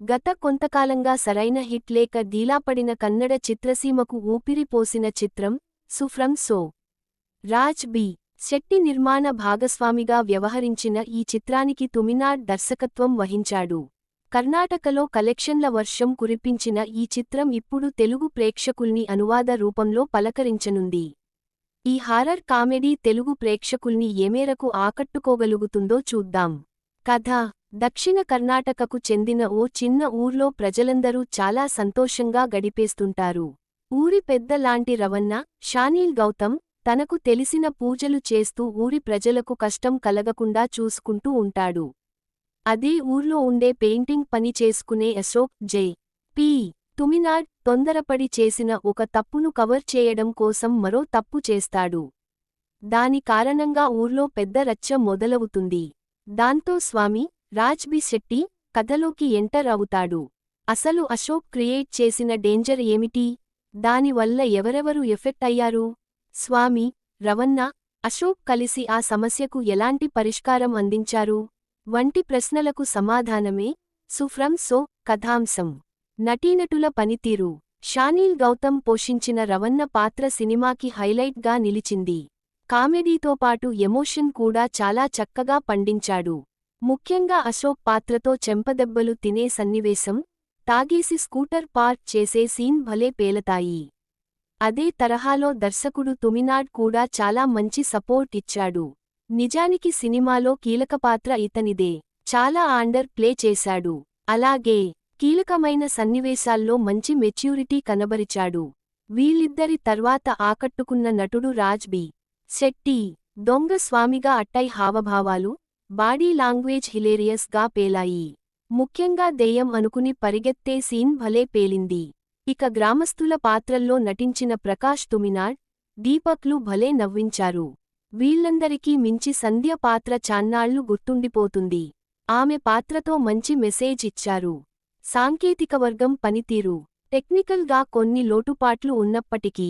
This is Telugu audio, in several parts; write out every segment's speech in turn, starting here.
గత కొంతకాలంగా సరైన హిట్ లేక డీలాపడిన కన్నడ చిత్రసీమకు ఊపిరి పోసిన చిత్రం సుఫ్రం సో. రాజ్ బి. శెట్టి నిర్మాణ భాగస్వామిగా వ్యవహరించిన ఈ చిత్రానికి తుమినాడ్ దర్శకత్వం వహించాడు. కర్ణాటకలో కలెక్షన్ల వర్షం కురిపించిన ఈ చిత్రం ఇప్పుడు తెలుగు ప్రేక్షకుల్ని అనువాద రూపంలో పలకరించనుంది. ఈ హారర్ కామెడీ తెలుగు ప్రేక్షకుల్ని ఏమేరకు ఆకట్టుకోగలుగుతుందో చూద్దాం. కథ: దక్షిణ కర్ణాటకకు చెందిన ఓ చిన్న ఊర్లో ప్రజలందరూ చాలా సంతోషంగా గడిపేస్తుంటారు. ఊరి పెద్ద లాంటి రవన్న, షానీల్ గౌతమ్, తనకు తెలిసిన పూజలు చేస్తూ ఊరి ప్రజలకు కష్టం కలగకుండా చూసుకుంటూ ఉంటాడు. అదే ఊర్లో ఉండే పెయింటింగ్ పని చేసుకునే అశోక్ జె.పి. తుమినాడ్ తొందరపడి చేసిన ఒక తప్పును కవర్ చేయడం కోసం మరో తప్పు చేస్తాడు. దాని కారణంగా ఊర్లో పెద్ద రచ్చ మొదలవుతుంది. దాంతో స్వామి, రాజ్ బి. శెట్టి కథలోకి ఎంటర్ అవుతాడు. అసలు అశోక్ క్రియేట్ చేసిన డేంజర్ ఏమిటి? దానివల్ల ఎవరెవరు ఎఫెక్ట్ అయ్యారు? స్వామి, రవన్న, అశోక్ కలిసి ఆ సమస్యకు ఎలాంటి పరిష్కారం అందించారు? వంటి ప్రశ్నలకు సమాధానమే సుఫ్రం సో కథాంశం. నటీనటుల పనితీరు: షానీల్ గౌతమ్ పోషించిన రవన్న పాత్ర సినిమాకి హైలైట్గా నిలిచింది. కామెడీతో పాటు ఎమోషన్ కూడా చాలా చక్కగా పండించాడు. ముఖ్యంగా అశోక్ పాత్రతో చెంపదెబ్బలు తినే సన్నివేశం, తాగేసి స్కూటర్ పార్క్ చేసే సీన్ భలే పేలతాయి. అదే తరహాలో దర్శకుడు తుమినాడ్ కూడా చాలా మంచి సపోర్ట్ ఇచ్చాడు. నిజానికి సినిమాలో కీలకపాత్ర ఇతనిదే. చాలా అండర్ ప్లే చేశాడు. అలాగే కీలకమైన సన్నివేశాల్లో మంచి మెచ్యూరిటీ కనబరిచాడు. వీళ్ళిద్దరి తర్వాత ఆకట్టుకున్న నటుడు రాజ్ బి. శెట్టి. దొంగ స్వామిగా అట్టై హావభావాలు, బాడీ లాంగ్వేజ్ హిలేరియస్ గా పేలాయి. ముఖ్యంగా దెయ్యం అనుకుని పరిగెత్తే సీన్ భలే పేలింది. ఇక గ్రామస్థుల పాత్రల్లో నటించిన ప్రకాష్ తుమినాడ్, దీపక్లు భలే నవ్వించారు. వీళ్లందరికీ మించి సంధ్య పాత్ర చాన్నాళ్లు గుర్తుండిపోతుంది. ఆమె పాత్రతో మంచి మెసేజ్ ఇచ్చారు. సాంకేతికవర్గం పనితీరు: టెక్నికల్ గా కొన్ని లోటుపాట్లు ఉన్నప్పటికీ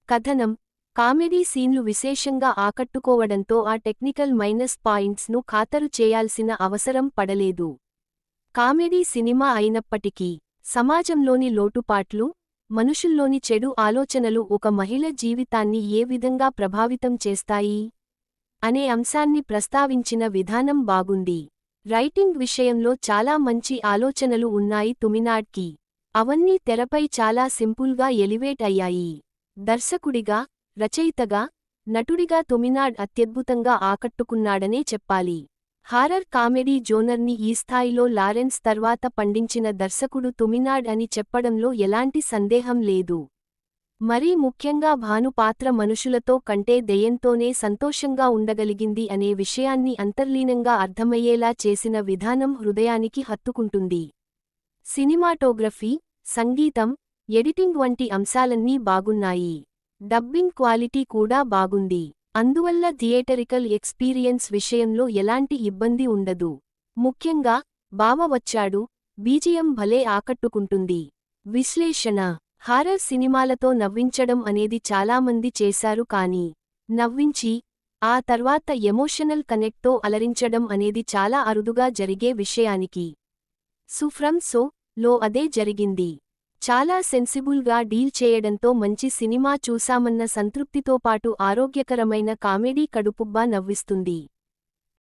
కథనం, కామెడీ సీన్లు విశేషంగా ఆకట్టుకోవడంతో ఆ టెక్నికల్ మైనస్ పాయింట్స్ ను ఖాతరు చేయాల్సిన అవసరం పడలేదు. కామెడీ సినిమా అయినప్పటికీ సమాజంలోని లోటుపాట్లు, మనుషుల్లోని చెడు ఆలోచనలు ఒక మహిళ జీవితాన్ని ఏ విధంగా ప్రభావితం చేస్తాయి అనే అంశాన్ని ప్రస్తావించిన విధానం బాగుంది. రైటింగ్ విషయంలో చాలా మంచి ఆలోచనలు ఉన్నాయి తుమినాడ్కి. అవన్నీ తెరపై చాలా సింపుల్గా ఎలివేట్ అయ్యాయి. దర్శకుడిగా, రచయితగా, నటుడిగా తుమినాడ్ అత్యద్భుతంగా ఆకట్టుకున్నాడనే చెప్పాలి. హారర్ కామెడీ జోనర్ని ఈ స్థాయిలో లారెన్స్ తర్వాత పండించిన దర్శకుడు తుమినాడ్ అని చెప్పడంలో ఎలాంటి సందేహం లేదు. మరీ ముఖ్యంగా భాను పాత్ర మనుషులతో కంటే దెయ్యంతోనే సంతోషంగా ఉండగలిగింది అనే విషయాన్ని అంతర్లీనంగా అర్థమయ్యేలా చేసిన విధానం హృదయానికి హత్తుకుంటుంది. సినిమాటోగ్రఫీ, సంగీతం, ఎడిటింగ్ వంటి అంశాలన్నీ బాగున్నాయి. డబ్బింగ్ క్వాలిటీ కూడా బాగుంది. అందువల్ల థియేటరికల్ ఎక్స్పీరియన్స్ విషయంలో ఎలాంటి ఇబ్బంది ఉండదు. ముఖ్యంగా బావ వచ్చాడు బీజిఎం భలే ఆకట్టుకుంటుంది. విశ్లేషణ: హారర్ సినిమాలతో నవ్వించడం అనేది చాలామంది చేశారు కానీ, నవ్వించి ఆ తర్వాత ఎమోషనల్ కనెక్ట్తో అలరించడం అనేది చాలా అరుదుగా జరిగే విషయానికి సుఫ్రం సో లో అదే జరిగింది. చాలా సెన్సిబుల్గా డీల్ చేయడంతో మంచి సినిమా చూసామన్న సంతృప్తితో పాటు ఆరోగ్యకరమైన కామెడీ కడుపుబ్బా నవ్విస్తుంది.